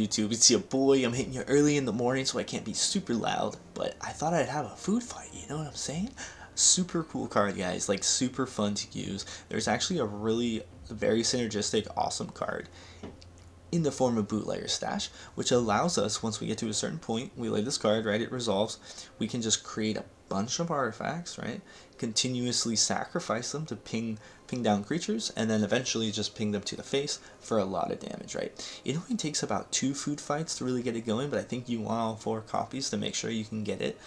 YouTube? It's your boy. I'm hitting you early in the morning, so I can't be super loud, but I thought I'd have a food fight, you know what I'm saying? Super cool card, guys, like super fun to use. There's actually a really very synergistic, awesome card in the form of Bootleggers Stash, which allows us, once we get to a certain point, we lay this card, right, it resolves, we can just create a bunch of artifacts, right, continuously sacrifice them to ping down creatures, and then eventually just ping them to the face for a lot of damage, right? It only takes about 2 food fights to really get it going, but I think you want all 4 copies to make sure you can get it.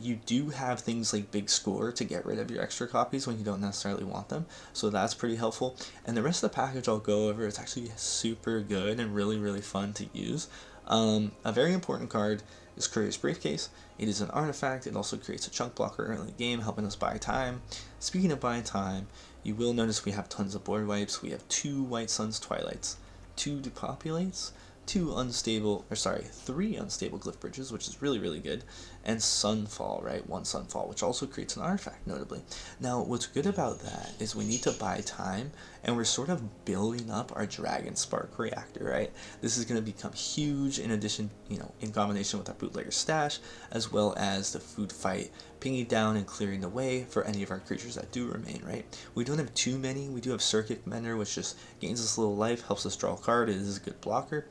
You do have things like Big Score to get rid of your extra copies when you don't necessarily want them, so that's pretty helpful. And the rest of the package I'll go over. It's actually super good and really fun to use. A very important card is Courier's Briefcase. It is an artifact. It also creates a chunk blocker early in the game, helping us buy time. Speaking of buying time, you will notice we have tons of board wipes. We have 2 White Suns Twilights, 2 Depopulates, 3 Unstable Glyphbridges, which is really good, and Sunfall, right? 1 Sunfall, which also creates an artifact, notably. Now, what's good about that is we need to buy time, and we're sort of building up our Dragonspark Reactor, right? This is going to become huge in addition, in combination with our Bootleggers Stash, as well as the food fight, pinging down and clearing the way for any of our creatures that do remain, right? We don't have too many. We do have Circuit Mender, which just gains us a little life, helps us draw a card. It is a good blocker.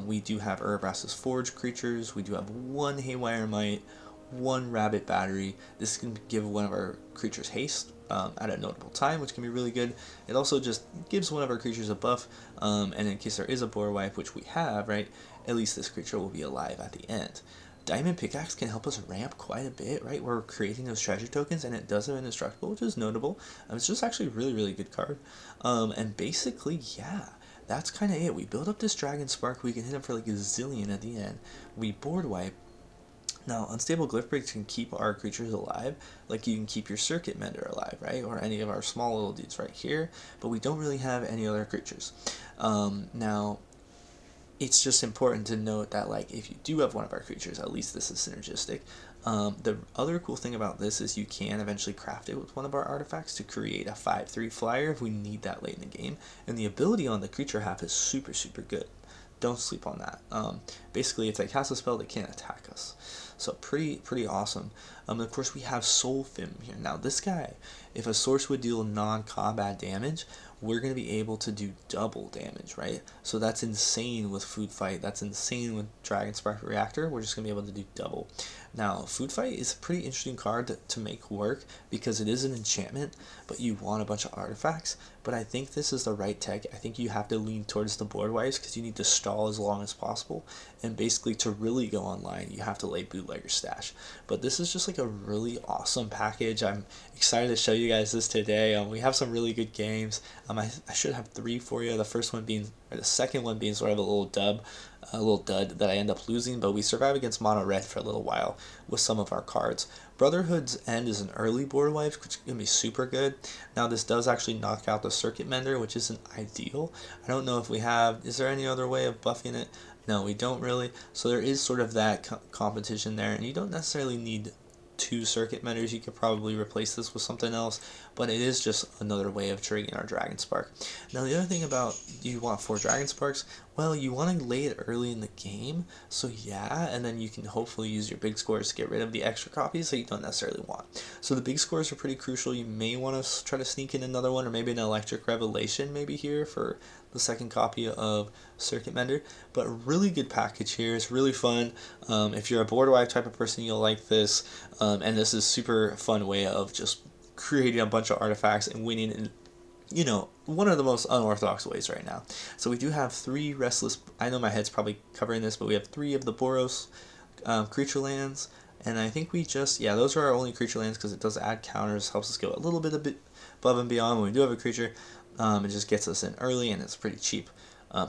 We do have Urabrask's Forge creatures. We do have 1 Haywire Mite, 1 Rabbit Battery. This can give one of our creatures haste at a notable time, which can be really good. It also just gives one of our creatures a buff, and in case there is a board wipe, which we have, right, at least this creature will be alive at the end. Diamond Pickaxe can help us ramp quite a bit, right? We're creating those treasure tokens, and it does have indestructible, which is notable. It's just actually a really good card. And basically, yeah, that's kind of it. We build up this Dragonspark. We can hit him for like a zillion at the end. We board wipe. Now, Unstable Glyphbridge can keep our creatures alive, like you can keep your Circuit Mender alive, right? Or any of our small little dudes right here, but we don't really have any other creatures. Now, it's just important to note that, like, if you do have one of our creatures, at least this is synergistic. The other cool thing about this is you can eventually craft it with one of our artifacts to create a 5/3 flyer if we need that late in the game. And the ability on the creature half is super good. Don't sleep on that. Basically, if they cast a spell, they can't attack us. So pretty awesome. Of course, we have Solphim here. Now, this guy, if a source would deal non-combat damage, we're going to be able to do double damage, right? So that's insane with Food Fight. That's insane with Dragonspark Reactor. We're just going to be able to do double. Now, Food Fight is a pretty interesting card to make work because it is an enchantment, but you want a bunch of artifacts. But I think this is the right tech. I think you have to lean towards the board wipes because you need to stall as long as possible. And basically, to really go online, you have to lay Bootleggers Stash. But this is just like a really awesome package. I'm excited to show you guys this today. We have some really good games. I should have 3 for you. The second one being sort of a little dud that I end up losing, but we survive against mono red for a little while with some of our cards. Brotherhood's End is an early board wipe, which is going to be super good. Now, this does actually knock out the Circuit Mender, which isn't ideal. I don't know if is there any other way of buffing it? No, we don't really. So there is sort of that competition there, and you don't necessarily need 2 Circuit Menders. You could probably replace this with something else, but it is just another way of triggering our Dragonspark. Now, the other thing about you want 4 Dragonsparks, well, you want to lay it early in the game, so yeah, and then you can hopefully use your big scores to get rid of the extra copies that you don't necessarily want. So the big scores are pretty crucial. You may want to try to sneak in another one, or maybe an Electric Revelation maybe here for the second copy of Circuit Mender, but a really good package here. It's really fun. If you're a board wipe type of person, you'll like this, and this is super fun way of just creating a bunch of artifacts and winning in, one of the most unorthodox ways right now. So we do have 3 Restless, I know my head's probably covering this, but we have 3 of the Boros creature lands, and I think those are our only creature lands because it does add counters, helps us go a little bit above and beyond when we do have a creature. It just gets us in early, and it's pretty cheap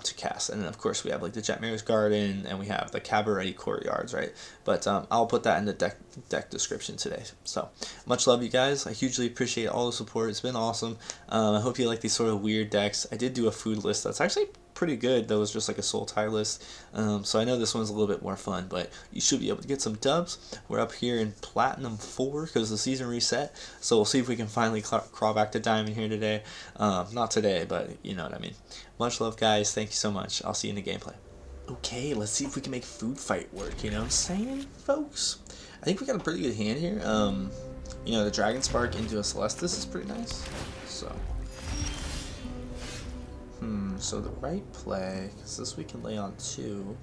to cast. And then, of course, we have like the Jetmir's Garden, and we have the Cabaret Courtyards, right? But I'll put that in the deck description today. So much love, you guys. I hugely appreciate all the support. It's been awesome. I hope you like these sort of weird decks. I did do a food list that's actually pretty good. That was just like a soul tie list. So I know this one's a little bit more fun, but you should be able to get some dubs. We're up here in Platinum 4 because the season reset. So we'll see if we can finally crawl back to Diamond here today. Not today, but you know what I mean. Much love, guys. Thank you so much. I'll see you in the gameplay. Okay, let's see if we can make food fight work, you know what I'm saying, folks? I think we got a pretty good hand here. You know, the Dragonspark into a Celetus is pretty nice. So, so the right play, because this we can lay on 2.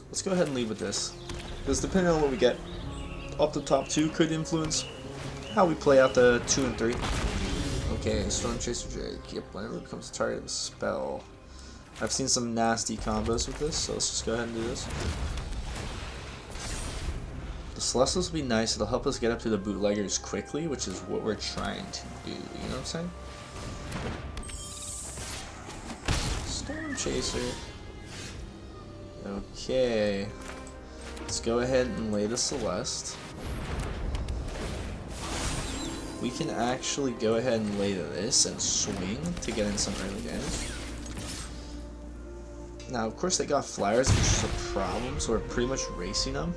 Let's go ahead and lead with this, because depending on what we get off the top 2 could influence how we play out the 2 and 3. Okay, Storm Chaser Drake. Yep, whenever it becomes a target of a spell. I've seen some nasty combos with this, so let's just go ahead and do this. The Celetus will be nice. It'll help us get up to the Bootleggers quickly, which is what we're trying to do. You know what I'm saying? Storm Chaser. Okay. Let's go ahead and lay the Celeste. We can actually go ahead and lay this and swing to get in some early damage. Now, of course, they got flyers, which is a problem, so we're pretty much racing them.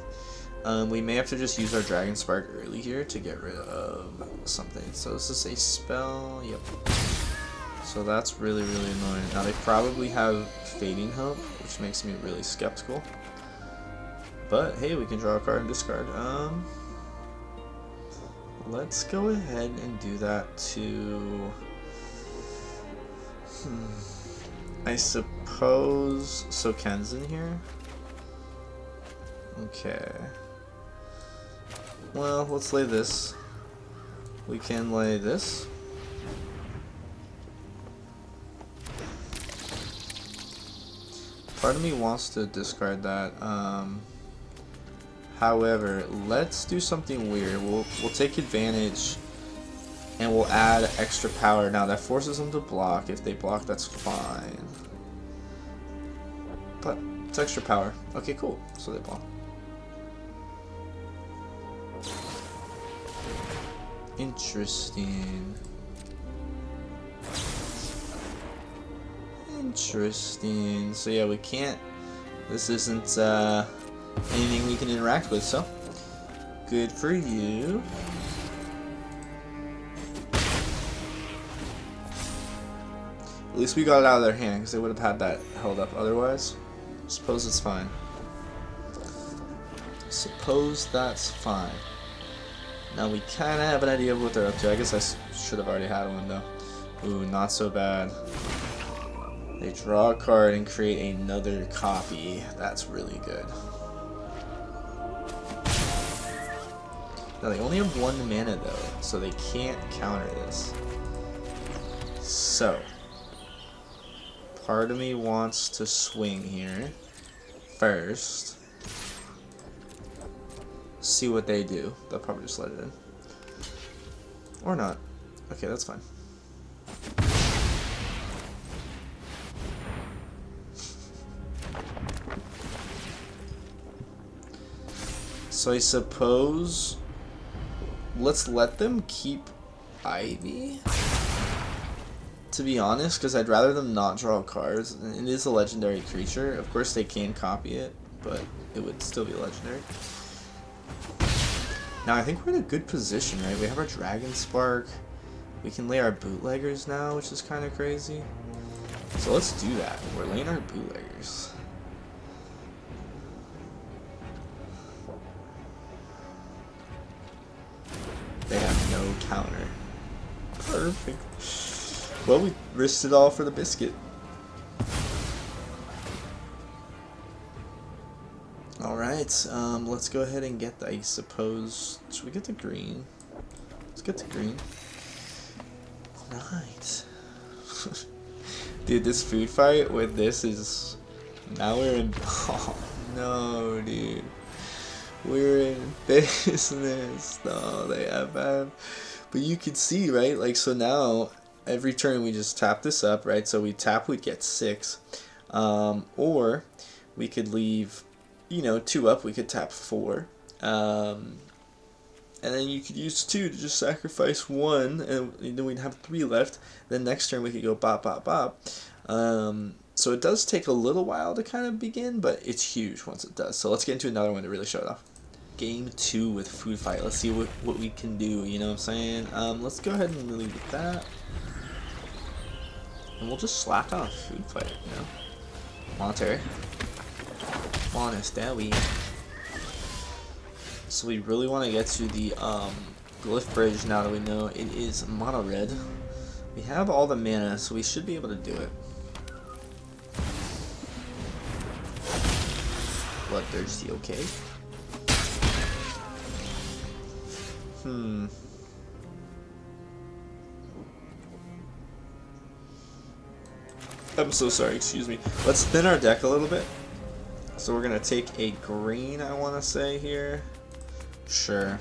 We may have to just use our Dragonspark early here to get rid of something. So this is a spell, yep. So that's really, really annoying. Now they probably have Fading Hope, which makes me really skeptical. But hey, we can draw a card and discard. Let's go ahead and do that to... I suppose... So Ken's in here? Okay. Well, let's lay this. We can lay this. Part of me wants to discard that. However, let's do something weird. We'll take advantage and we'll add extra power. Now that forces them to block. If they block, that's fine. But it's extra power. Okay, cool. So they block. Interesting. Interesting. So yeah, we can't. This isn't anything we can interact with, so good for you. At least we got it out of their hand, because they would have had that held up otherwise. Suppose it's fine. Suppose that's fine. Now we kind of have an idea of what they're up to. I guess I should have already had one though. Ooh, not so bad. They draw a card and create another copy. That's really good. Now they only have 1 mana though, so they can't counter this. So, part of me wants to swing here first. See what they do. They'll probably just let it in. Or not. Okay, that's fine. So I suppose let's let them keep Ivy, to be honest, because I'd rather them not draw cards. It is a legendary creature. Of course they can copy it, but it would still be legendary. Now I think we're in a good position, right? We have our Dragonspark. We can lay our Bootleggers now, which is kind of crazy. So let's do that. We're laying our Bootleggers. They have no counter. Perfect. Well, we risked it all for the biscuit. Alright, let's go ahead and get the, I suppose, should we get the green? Let's get the green. Alright. Dude, this food fight with this is, now we're in, oh no dude. We're in business. No, they have. But you can see, right? Like, so now, every turn we just tap this up, right? So we tap, we get 6. Or we could leave, you know, 2 up, we could tap 4. And then you could use 2 to just sacrifice 1, and then we'd have 3 left. Then next turn we could go bop, bop, bop. So it does take a little while to kind of begin, but it's huge once it does. So let's get into another one to really show it off. Game 2 with food fight. Let's see what we can do, you know what I'm saying? Let's go ahead and leave with that. And we'll just slack on a food fight, you know? Monterey. Honest, that we. So we really want to get to the Glyphbridge now that we know it is mono red. We have all the mana, so we should be able to do it. Bloodthirsty, okay. I'm so sorry, excuse me. Let's thin our deck a little bit. So we're gonna take a green, I wanna say here. Sure.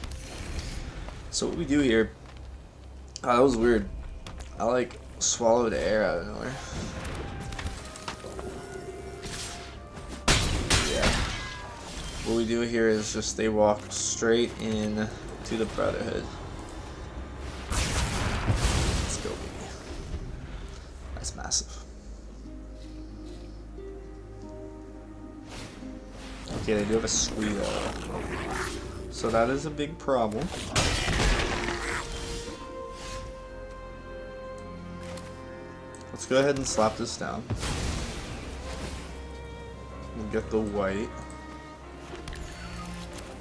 So what we do here, that was weird. I like swallowed air out of nowhere. Yeah. What we do here is just they walk straight in to the Brotherhood. Let's go, baby. That's massive. Okay, they do have a squeeze though. So that is a big problem. Let's go ahead and slap this down. We'll get the white.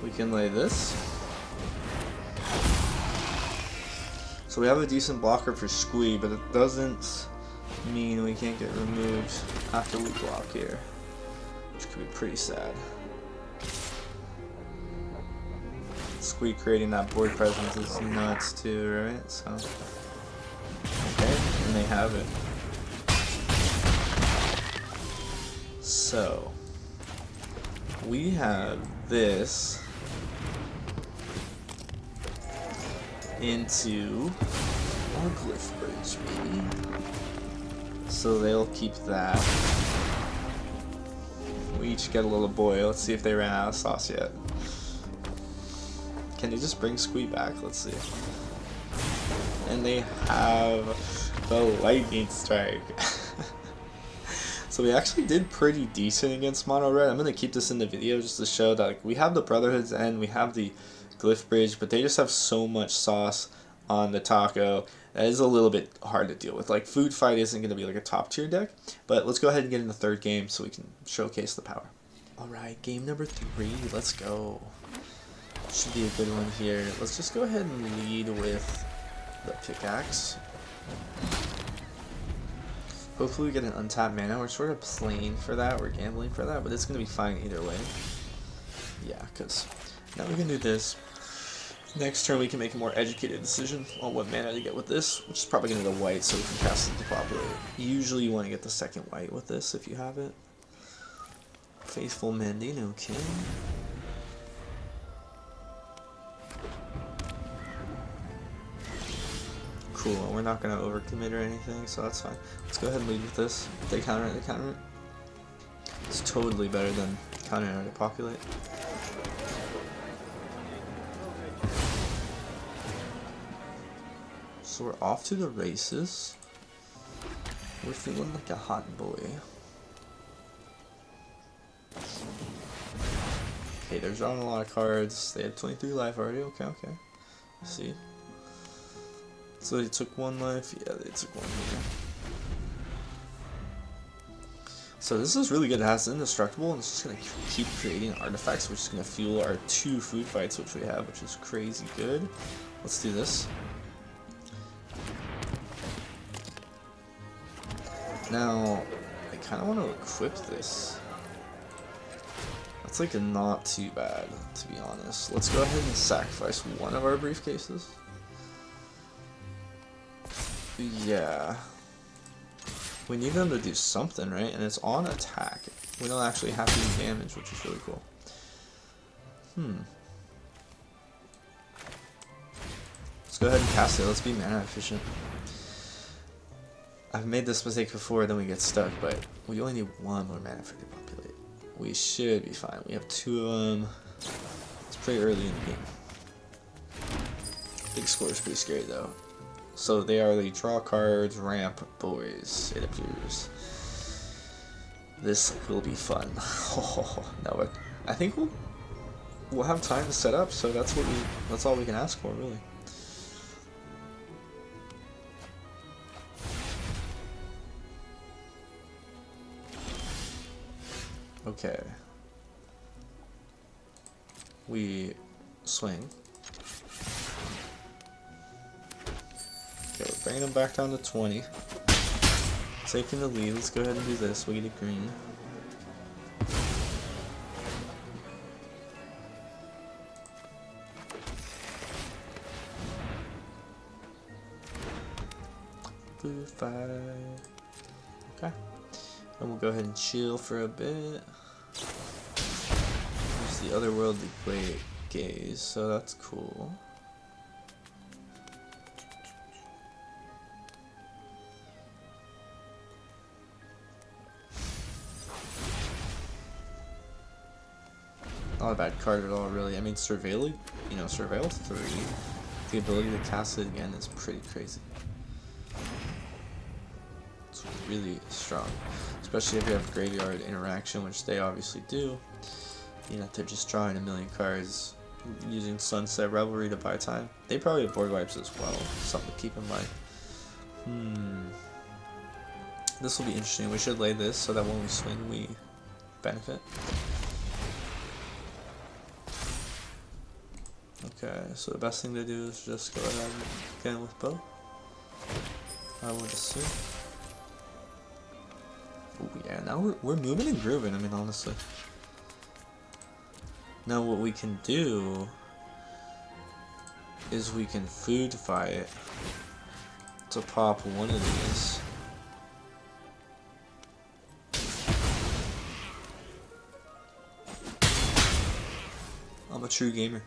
We can lay this. So we have a decent blocker for Squee, but it doesn't mean we can't get removed after we block here, which could be pretty sad. Squee creating that board presence is nuts too, right? So, okay, and they have it. So, we have this into our Glyphbridge, maybe. So they'll keep that. We each get a little boy. Let's see if they ran out of sauce yet. Can they just bring Squee back? Let's see. And they have the lightning strike. So we actually did pretty decent against mono red. I'm gonna keep this in the video just to show that like, we have the Brotherhoods and we have the Glyphbridge, but they just have so much sauce on the taco that is a little bit hard to deal with. Like food fight isn't gonna be like a top tier deck, but let's go ahead and get in the third game so we can showcase the power. All right, game number 3. Let's go. Should be a good one here. Let's just go ahead and lead with the pickaxe. Hopefully we get an untapped mana. We're sort of playing for that, we're gambling for that, but it's going to be fine either way. Yeah, because now we can do this. Next turn we can make a more educated decision on what mana to get with this, which is probably going to be the white so we can cast the Depopulate. Usually you want to get the second white with this if you have it. Faithful Mending, okay. Cool, we're not going to overcommit or anything, so that's fine. Let's go ahead and lead with this. If they counter it, they counter it. It's totally better than countering or Depopulate. So we're off to the races. We're feeling like a hot boy. Okay, they're drawing a lot of cards. They had 23 life already. Okay, okay. See. So they took 1 life? Yeah, they took 1 here. So this is really good. It has indestructible, and it's just going to keep creating artifacts, which is going to fuel our 2 food fights, which we have, which is crazy good. Let's do this. Now, I kind of want to equip this. That's like not too bad, to be honest. Let's go ahead and sacrifice one of our briefcases. Yeah. We need them to do something, right? And it's on attack. We don't actually have to do damage, which is really cool. Let's go ahead and cast it. Let's be mana efficient. I've made this mistake before, then we get stuck, but we only need 1 more mana for Depopulate. We should be fine. We have 2 of them. It's pretty early in the game. Big score is pretty scary though. So they are the draw cards, ramp boys, it appears. This will be fun. No, but I think we'll have time to set up, so that's all we can ask for, really. Okay. We swing. Okay, we're bringing them back down to 20. Taking the lead. Let's go ahead and do this. We get a green. Blue 5. Okay. And we'll go ahead and chill for a bit. Use the otherworldly gaze, so that's cool. Not a bad card at all, really. I mean, Surveil, Surveil 3, the ability to cast it again is pretty crazy. It's really strong, especially if you have graveyard interaction, which they obviously do. They're just drawing a million cards, using Sunset Revelry to buy time. They probably have board wipes as well, something to keep in mind. This will be interesting. We should lay this so that when we swing, we benefit. Okay, so the best thing to do is just go ahead again with both. I would assume. Oh yeah, now we're moving and grooving. I mean, honestly. Now what we can do is we can food fight to pop one of these. I'm a true gamer.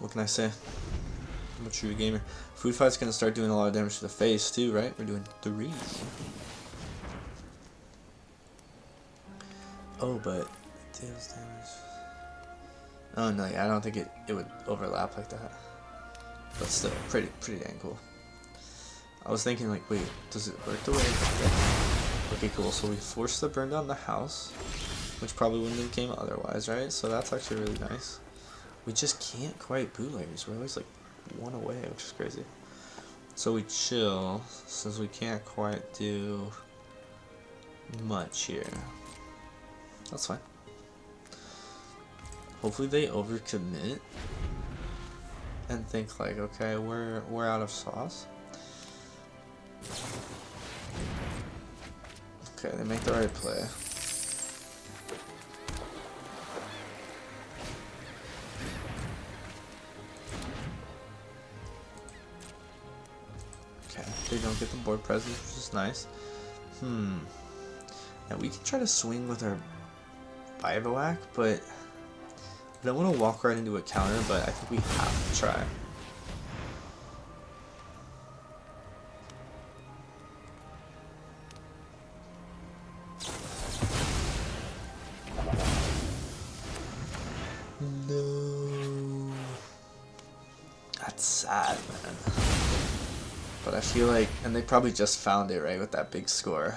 What can I say? I'm a true gamer. Food fight's gonna start doing a lot of damage to the face too, right? We're doing 3. Oh, but it deals damage. Oh no, yeah, I don't think it would overlap like that. But still, pretty dang cool. I was thinking like, wait, does it work the way? Okay, cool. So we forced to burn down the house, which probably wouldn't have came otherwise, right? So that's actually really nice. We just can't quite bootleggers. We're always like 1 away, which is crazy. So we chill, since we can't quite do much here. That's fine. Hopefully they overcommit and think like, okay, we're out of sauce. Okay, they make the right play. They don't get the board presence, which is nice. Now we can try to swing with our Bivouac, but I don't want to walk right into a counter, but I think we have to try. No. That's sad, man. But I feel like, and they probably just found it, right, with that big score.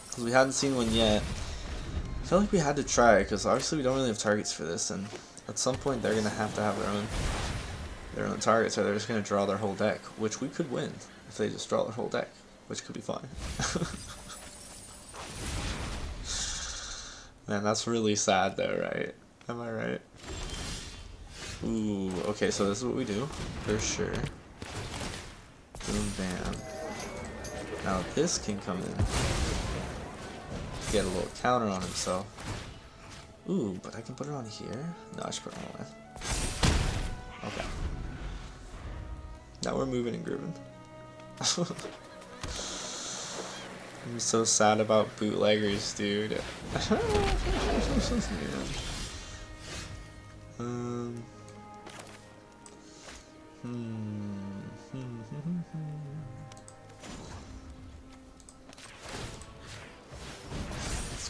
Because we hadn't seen one yet. I feel like we had to try, because obviously we don't really have targets for this, and at some point they're going to have their own targets, or they're just going to draw their whole deck, which we could win if they just draw their whole deck, which could be fine. Man, that's really sad though, right? Am I right? Ooh, okay, so this is what we do, for sure. Boom, bam. Now this can come in. Get a little counter on himself. Ooh, but I can put it on here? No, I should put it on one. Okay. Now we're moving and grooving. I'm so sad about bootleggers, dude. Let's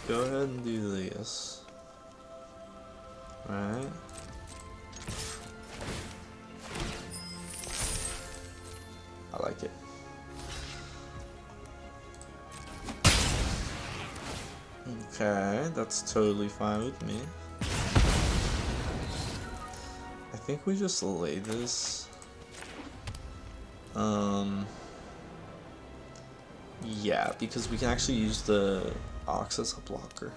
go ahead and do this. Alright. I like it. Okay, that's totally fine with me. I think we just lay this. Yeah, because we can actually use the Ox as a blocker.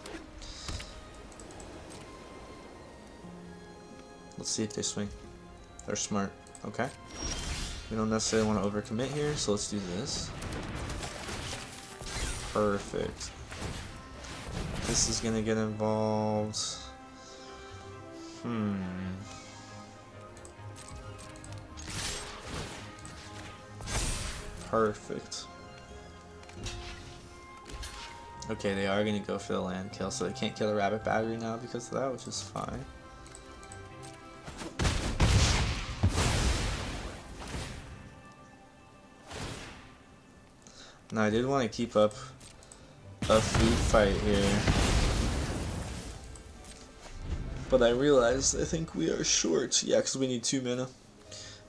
Let's see if they swing. They're smart. Okay. We don't necessarily want to overcommit here, so let's do this. Perfect. This is gonna get involved. Perfect. Okay, they are gonna go for the land kill, so they can't kill the rabbit battery now because of that, which is fine. Now I did want to keep up a food fight here, but I realized I think we are short. Yeah, because we need 2 mana.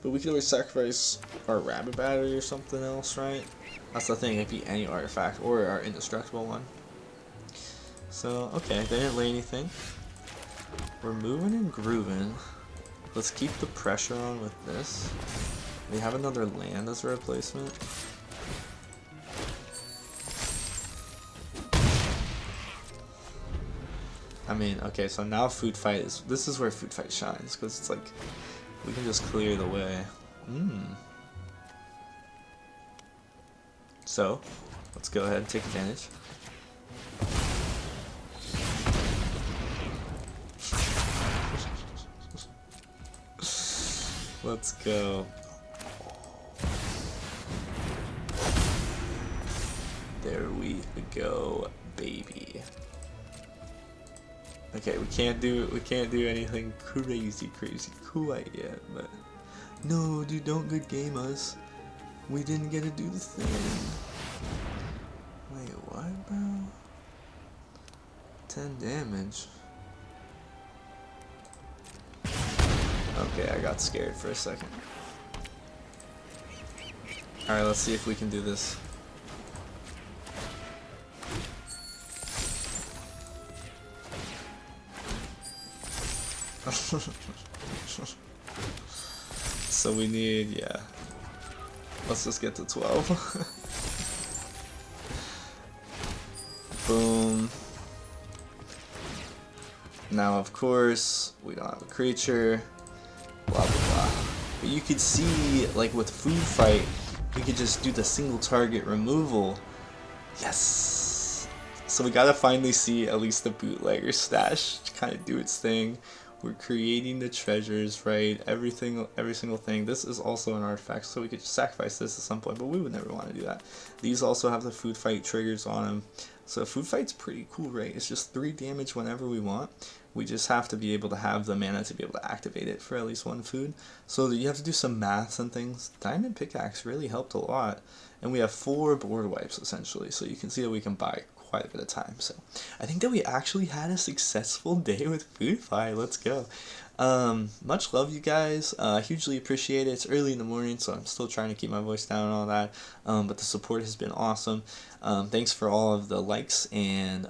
But we could always sacrifice our rabbit battery or something else, right? That's the thing, it could be any artifact or our indestructible one. So, okay, they didn't lay anything. We're moving and grooving. Let's keep the pressure on with this. We have another land as a replacement. I mean, okay, so now food fight is, this is where food fight shines, because it's like, we can just clear the way. So, let's go ahead and take advantage. Let's go. There we go, baby. Okay, we can't do anything crazy quite yet, but no, dude, don't good game us. We didn't get to do the thing. Wait, what, bro? 10 damage. Okay, I got scared for a second. Alright, let's see if we can do this. So we need, yeah. Let's just get to 12. Boom. Now, of course, we don't have a creature. Blah, blah, blah. But you could see, like with food fight, we could just do the single target removal. Yes! So we gotta finally see at least the Bootleggers Stash kind of do its thing. We're creating the treasures, right? Every single thing. This is also an artifact, so we could just sacrifice this at some point, but we would never want to do that. These also have the food fight triggers on them. So food fight's pretty cool, right? It's just 3 damage whenever we want. We just have to be able to have the mana to be able to activate it for at least 1 food. So you have to do some maths and things. Diamond Pickaxe really helped a lot. And we have 4 board wipes, essentially. So you can see that we can buy quite a bit of time. So I think that we actually had a successful day with food fight. Let's go. Much love, you guys. Hugely appreciate it. It's early in the morning, so I'm still trying to keep my voice down and all that. But the support has been awesome. Thanks for all of the likes and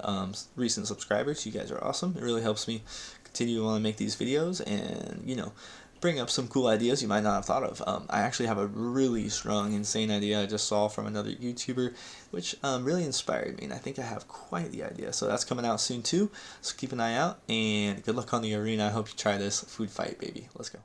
recent subscribers. You guys are awesome. It really helps me continue to want to make these videos and, you know, bring up some cool ideas you might not have thought of. I actually have a really strong, insane idea I just saw from another YouTuber, which really inspired me, and I think I have quite the idea. So that's coming out soon too, so keep an eye out, and good luck on the arena. I hope you try this food fight, baby. Let's go.